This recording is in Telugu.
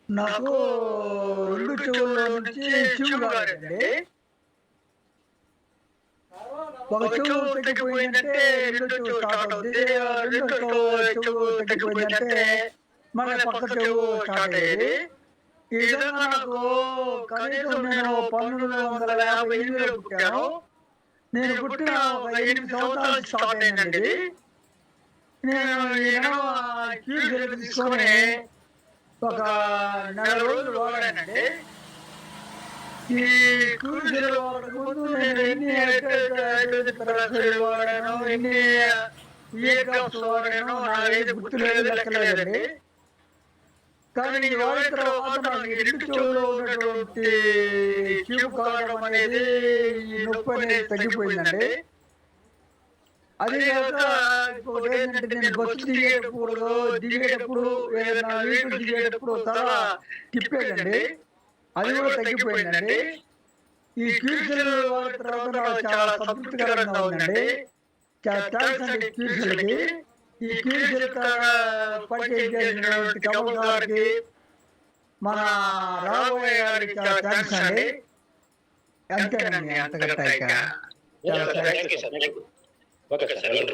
నాకు 2 చెవుల్లో నుంచి చీము గారేదండి. ఒక చెవు తగ్గిపోయిందంటే రెండో చెవు స్టార్ట్ అవుద్ది. రెండో చెవు తగ్గిపోయిందంటే మళ్ళీ పక్క చెవు స్టార్ట్ అయ్యేది. ఈ విధంగా నాకు కనీసం నేను 1958లో పుట్టాను. నేను పుట్టిన ఒక 8 సంవత్సరాల నుంచి స్టార్ట్ అయిందండి ఇది. నేను ఈ నడమ కీలుగెలు తీసుకొని ఒక నెల రోజులు వాడానండి. ఈ కీలుగెలు వాడక ముందు నేను ఎన్ని హైడ్రోజన్ పెరాక్సైడ్ వాడానో, ఎన్ని ఇయర్ డ్రాప్స్ వాడానో నాకైతే గుర్తులేదు, లెక్కలేదండి. కానీ ఇది వాడిన తర్వాత నాకు ఈ 2 చెవుల్లో ఉన్నటువంటి చీము కారడం అనేది, ఈ నొప్పనేది తగ్గిపోయిందండి. అదే గాక ఇంకొకటేంటంటే నేను బస్సు దిగేటప్పుడు ఏదైనా వెహికల్ దిగేటప్పుడు తల తిప్పేదండి. అది గూడా తగ్గిపోయిందండి. ఈ కీల్సెల్ వాడిన తర్వాత నాకు చాలా సంతృప్తికరంగా ఉందండి. చాలా థాంక్స్ అండి కీల్సెల్‌కి. ఈ కీల్సెల్ పరిచయం చేసినటువంటి కమల్ గారికి, మన రాఘవయ్య గారికి చాలా థాంక్స్ అండి. అంతేనండి. అంతకంటే ఇక చాలా thanks. Thank you sir. Thank you. Okay sir.